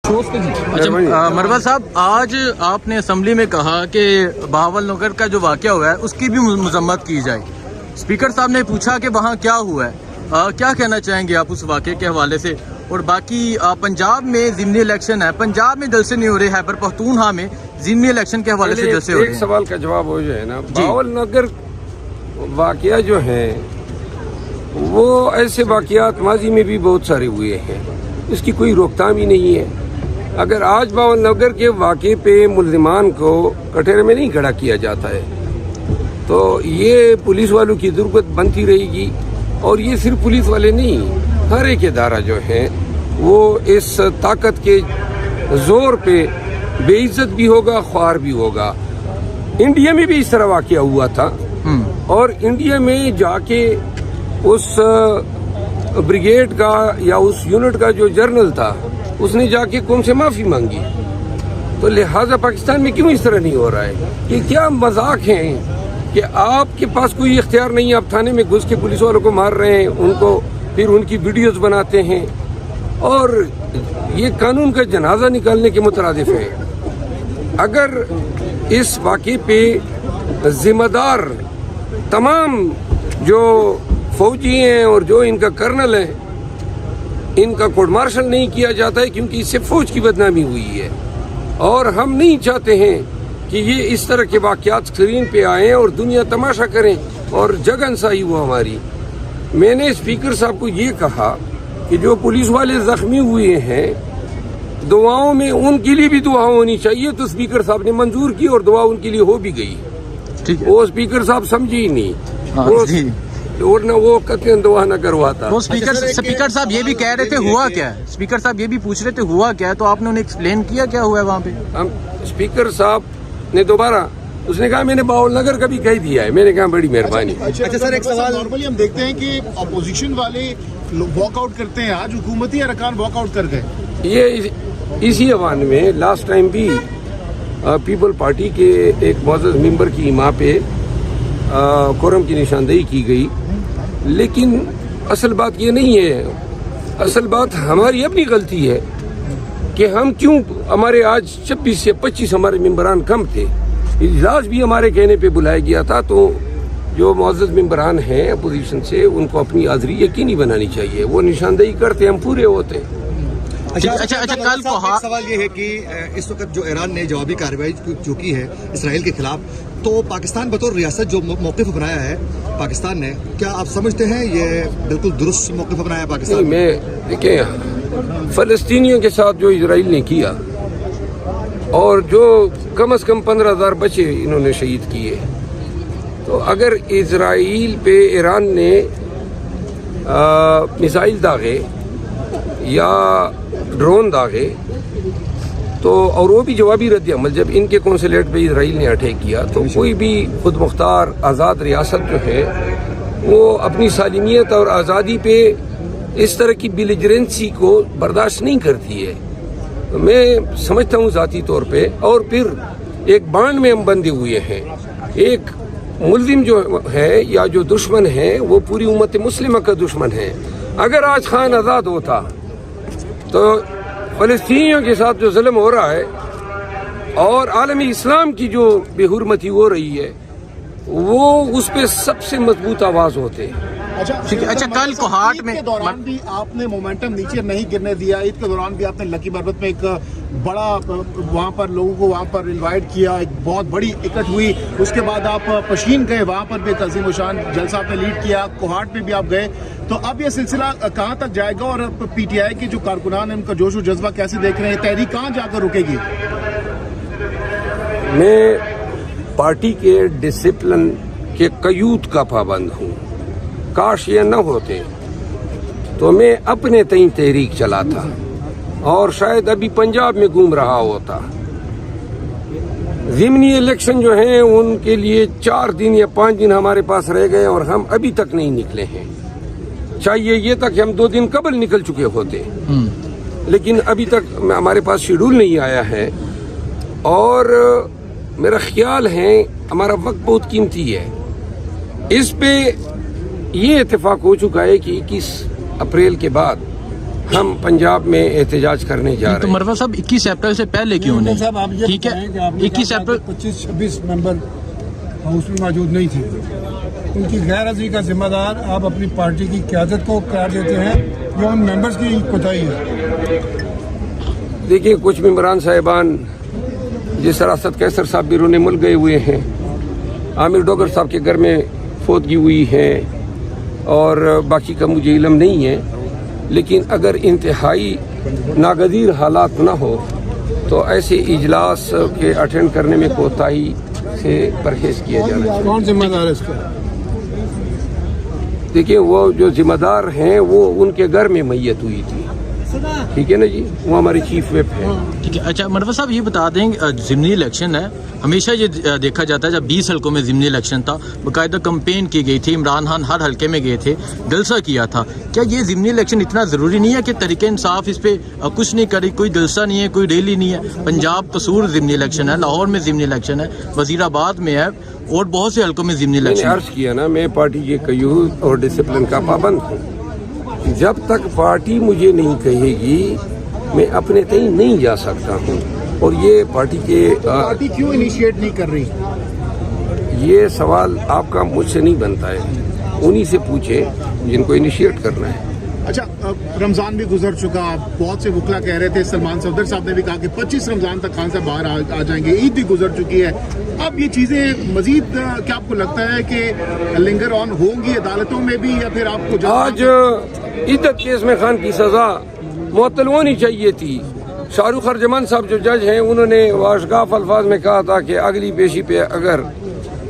اچھا مروت صاحب، آج آپ نے اسمبلی میں کہا کہ بہاول نگر کا جو واقعہ ہوا ہے اس کی بھی مذمت کی جائے. اسپیکر صاحب نے پوچھا کہ وہاں کیا ہوا ہے، کیا کہنا چاہیں گے آپ اس واقعے کے حوالے سے؟ اور باقی پنجاب میں ضمنی الیکشن ہے، پنجاب میں جلسے نہیں ہو رہے، خیبر پختونخوا میں ضمنی الیکشن کے حوالے سے جلسے ہو رہے ہیں. ایک سوال کا جواب ہو جائے نا. بہاول نگر واقعہ جو ہیں وہ ایسے واقعات ماضی میں بھی بہت سارے ہوئے ہیں، اس کی کوئی روک تھام ہی نہیں ہے. اگر آج بہاول نگر کے واقعے پہ ملزمان کو کٹہرے میں نہیں کھڑا کیا جاتا ہے تو یہ پولیس والوں کی ضرورت بنتی رہے گی. اور یہ صرف پولیس والے نہیں، ہر ایک ادارہ جو ہے وہ اس طاقت کے زور پہ بے عزت بھی ہوگا، خوار بھی ہوگا. انڈیا میں بھی اس طرح واقعہ ہوا تھا، اور انڈیا میں جا کے اس بریگیڈ کا یا اس یونٹ کا جو جنرل تھا اس نے جا کے قوم سے معافی مانگی. تو لہٰذا پاکستان میں کیوں اس طرح نہیں ہو رہا ہے؟ یہ کیا مذاق ہیں کہ آپ کے پاس کوئی اختیار نہیں ہے، آپ تھانے میں گھس کے پولیس والوں کو مار رہے ہیں، ان کو پھر ان کی ویڈیوز بناتے ہیں، اور یہ قانون کا جنازہ نکالنے کے مترادف ہے. اگر اس واقعے پہ ذمہ دار تمام جو فوجی ہیں اور جو ان کا کرنل ہے ان کا کورٹ مارشل نہیں کیا جاتا ہے، کیونکہ اس سے فوج کی بدنامی ہوئی ہے. اور ہم نہیں چاہتے ہیں کہ یہ اس طرح کے واقعات اسکرین پہ آئیں اور دنیا تماشا کریں اور جگ انسائی ہو ہماری. میں نے اسپیکر صاحب کو یہ کہا کہ جو پولیس والے زخمی ہوئے ہیں دعاؤں میں ان کے لیے بھی دعا ہونی چاہیے. تو اسپیکر صاحب نے منظور کی اور دعا ان کے لیے ہو بھی گئی. وہ اسپیکر صاحب سمجھے ہی نہیں، اور نہ وہ قطعاً دعا نہ کرواتا. اسپیکر صاحب یہ بھی کہہ رہے تھے ہوا کیا ہے، اسپیکر صاحب یہ بھی پوچھ رہے تھے ہوا کیا ہے، تو آپ نے انہیں ایکسپلین کیا کیا ہوا ہے وہاں پہ؟ ہم اسپیکر صاحب نے دوبارہ اس نے کہا میں نے بہاول نگر کا بھی کہہ دیا ہے. میں نے کہا بڑی مہربانی. اچھا سر، ایک سوال. نارملی ہم دیکھتے ہیں کہ اپوزیشن والے واک آؤٹ کرتے ہیں، آج حکومتی ارکان واک آؤٹ کر گئے. یہ اسی ایوان میں لاسٹ ٹائم بھی پیپل پارٹی کے ایک معزز ممبر کی ماں پہ کورم کی نشاندہی کی گئی، لیکن اصل بات یہ نہیں ہے. اصل بات ہماری اپنی غلطی ہے کہ ہم کیوں، ہمارے آج 26 سے 25 ہمارے ممبران کم تھے. اجلاس بھی ہمارے کہنے پہ بلایا گیا تھا. تو جو معزز ممبران ہیں اپوزیشن سے ان کو اپنی حاضری یقینی بنانی چاہیے. وہ نشاندہی کرتے ہم پورے ہوتے. اچھا کل کو سوال یہ ہے کہ اس وقت جو ایران نے جوابی کارروائی جو کی ہے اسرائیل کے خلاف، تو پاکستان بطور ریاست جو موقف اپنایا ہے پاکستان نے، کیا آپ سمجھتے ہیں یہ بالکل درست موقف اپنایا ہے پاکستان؟ میں دیکھیں، فلسطینیوں کے ساتھ جو اسرائیل نے کیا اور جو کم از کم 15,000 بچے انہوں نے شہید کیے، تو اگر اسرائیل پہ ایران نے میزائل داغے یا ڈرون داغے تو، اور وہ بھی جوابی رد عمل، جب ان کے قونصلیٹ پہ اسرائیل نے اٹیک کیا تو کوئی بھی خود مختار آزاد ریاست جو ہے وہ اپنی سالمیت اور آزادی پہ اس طرح کی بیلیجرنسی کو برداشت نہیں کرتی ہے. میں سمجھتا ہوں ذاتی طور پہ. اور پھر ایک بانڈ میں ہم بندھے ہوئے ہیں. ایک ملزم جو ہے یا جو دشمن ہے وہ پوری امت مسلمہ کا دشمن ہے. اگر آج خان آزاد ہوتا تو فلسطینیوں کے ساتھ جو ظلم ہو رہا ہے اور عالمی اسلام کی جو بے حرمتی ہو رہی ہے وہ اس پہ سب سے مضبوط آواز ہوتے. اچھا کل کوہاٹ میں دوران بھی آپ نے مومنٹم نیچے نہیں گرنے دیا. عید کے دوران بھی آپ نے لکی بربت میں ایک بڑا وہاں پر لوگوں کو وہاں پر انوائٹ کیا، ایک بہت بڑی اکٹھ ہوئی. اس کے بعد آپ پشین گئے، وہاں پر بھی ایک عظیم الشان جلسہ آپ نے لیڈ کیا. کوہاٹ میں بھی آپ گئے. تو اب یہ سلسلہ کہاں تک جائے گا، اور پی ٹی آئی کے جو کارکنان ہیں ان کا جوش و جذبہ کیسے دیکھ رہے ہیں؟ تحریک کہاں جا کر رکے گی؟ میں پارٹی کے ڈسپلن کے قیود کا پابند ہوں. کاش یہ نہ ہوتے تو میں اپنے تئیں تحریک چلاتا اور شاید ابھی پنجاب میں گھوم رہا ہوتا. ضمنی الیکشن جو ہیں ان کے لیے 4 دن یا 5 دن ہمارے پاس رہ گئے اور ہم ابھی تک نہیں نکلے ہیں. چاہیے یہ تھا کہ ہم 2 دن قبل نکل چکے ہوتے، لیکن ابھی تک ہمارے پاس شیڈول نہیں آیا ہے. اور میرا خیال ہے ہمارا وقت بہت قیمتی ہے. اس پہ یہ اتفاق ہو چکا ہے کہ 21 اپریل کے بعد ہم پنجاب میں احتجاج کرنے جا تو رہے ہیں. مروہ صاحب 21 اپریل سے پہلے کیوں نہیں؟ صاحب آپ یہ ٹھیک ہے، بتائیں کہ آپ نے 21 کہا کہ اپریل 25-26 ممبر ہاؤس میں موجود نہیں تھے، ان کی غیر حاضری کا ذمہ دار آپ اپنی پارٹی کی قیادت کو قرار دیتے ہیں یا ان ممبرز کی کوتاہی ہے؟ دیکھیے کچھ ممبران صاحبان جس طرح اسد قیصر صاحب بیرون ملک گئے ہوئے ہیں، عامر ڈوگر صاحب کے گھر میں فوتگی ہوئی ہے، اور باقی کا مجھے علم نہیں ہے، لیکن اگر انتہائی ناگزیر حالات نہ ہو تو ایسے اجلاس کے اٹینڈ کرنے میں کوتاہی سے پرہیز کیا جانا چاہیے. کون ذمہ دار ہے اس کا؟ دیکھیے وہ جو ذمہ دار ہیں وہ ان کے گھر میں میت ہوئی تھی، ٹھیک ہے نا جی، وہ ہمارے چیف ویپ ہیں. ٹھیک ہے. اچھا مروہ صاحب یہ بتا دیں ضمنی الیکشن ہے، ہمیشہ یہ دیکھا جاتا ہے جب 20 حلقوں میں ضمنی الیکشن تھا باقاعدہ کمپین کی گئی تھی، عمران خان ہر حلقے میں گئے تھے، جلسہ کیا تھا. کیا یہ ضمنی الیکشن اتنا ضروری نہیں ہے کہ طریقہ انصاف اس پہ کچھ نہیں کری، کوئی جلسہ نہیں ہے، کوئی ریلی نہیں ہے؟ پنجاب قصور ضمنی الیکشن ہے، لاہور میں ضمنی الیکشن ہے، وزیر آباد میں ہے، اور بہت سے حلقوں میں ضمنی میں نے الیکشن. عرض کیا نا، میں پارٹی کے قیود اور ڈسپلن کا پابند ہوں. جب تک پارٹی مجھے نہیں کہے گی میں اپنے تئیں نہیں جا سکتا ہوں. اور یہ پارٹی کے پارٹی کیوں انیشیٹ نہیں کر رہی؟ یہ سوال آپ کا مجھ سے نہیں بنتا ہے، انہی سے پوچھیں جن کو انیشیٹ کرنا ہے. اچھا رمضان بھی گزر چکا، بہت سے وکلا کہہ رہے تھے، سلمان صفدر صاحب نے بھی کہا کہ 25 رمضان تک خان صاحب باہر آ جائیں گے، عید بھی گزر چکی ہے. اب یہ چیزیں مزید کیا آپ کو لگتا ہے کہ لنگر آن ہوں گی عدالتوں میں بھی، یا پھر آپ کو آج عدت کیس میں خان کی سزا معطل ہونی چاہیے تھی. شاہ رخ ارجمان صاحب جو جج ہیں انہوں نے واشگاف الفاظ میں کہا تھا کہ اگلی پیشی پہ اگر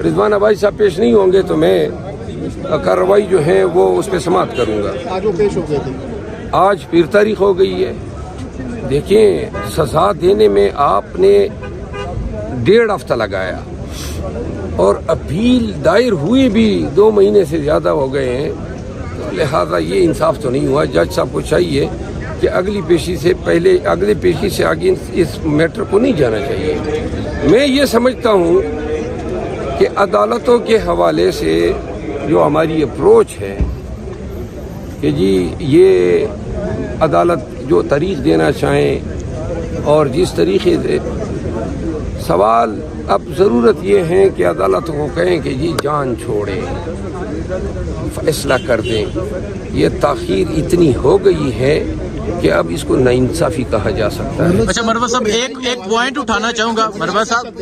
رضوان بھائی صاحب پیش نہیں ہوں گے تو میں کارروائی جو ہے وہ اس پہ سماعت کروں گا. آج وہ پیش ہو گئے تھے؟ آج پیر تاریخ ہو گئی ہے. دیکھیں سزا دینے میں آپ نے 1.5 ہفتہ لگایا اور اپیل دائر ہوئی بھی 2 مہینے سے زیادہ ہو گئے ہیں، تو لہذا یہ انصاف تو نہیں ہوا. جج صاحب کو چاہیے کہ اگلی پیشی سے پہلے، اگلی پیشی سے آگے اس میٹر کو نہیں جانا چاہیے. میں یہ سمجھتا ہوں کہ عدالتوں کے حوالے سے جو ہماری اپروچ ہے کہ جی یہ عدالت جو تاریخ دینا چاہیں اور جس طریقے سے، سوال اب ضرورت یہ ہے کہ عدالت کو کہیں کہ جی جان چھوڑیں، فیصلہ کر دیں. یہ تاخیر اتنی ہو گئی ہے کہ اب اس کو ناانصافی کہا جا سکتا ہے. اچھا مروہ صاحب ایک پوائنٹ اٹھانا چاہوں گا. مروہ صاحب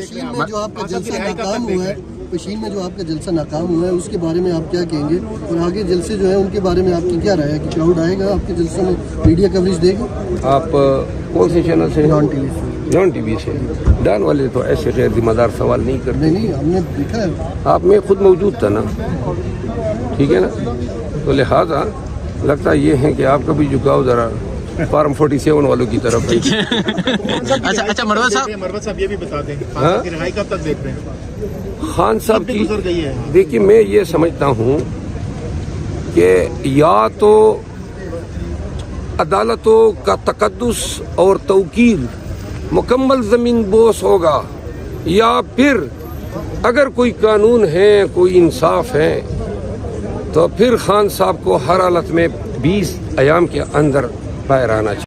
جو آپ کا جلسہ ناکام ہوا ہے، پشین میں جو آپ کا جلسہ ناکام ہوا ہے اس کے بارے میں آپ کیا کہیں گے، اور آگے جلسے جو ہیں ان کے بارے میں آپ کی کیا رائے ہے کہ کراؤڈ آئے گا آپ کے جلسے میں، میڈیا کوریج دے گا؟ آپ کون سے چینل سے؟ ڈان ٹی وی سے. ڈان ٹی وی سے. ڈان والے تو ایسے غیر ذمہ دار سوال نہیں کرتے. نہیں ہم نے دیکھا ہے. آپ میں خود موجود تھا نا، ٹھیک ہے نا، تو لہذا لگتا یہ ہے کہ آپ کا بھی جھکاؤ ذرا فارم 47 والوں کی طرف ہے. اچھا مروہ صاحب یہ بھی بتا دیں خان کی رہائی کب تک دیکھ رہے ہیں؟ خان صاحب کی گزر گئی ہے. دیکھیے میں یہ سمجھتا ہوں کہ یا تو عدالتوں کا تقدس اور توقیر مکمل زمین بوس ہوگا، یا پھر اگر کوئی قانون ہے، کوئی انصاف ہے، تو پھر خان صاحب کو ہر حالت میں 20 ایام کے اندر باہر آنا چاہیے.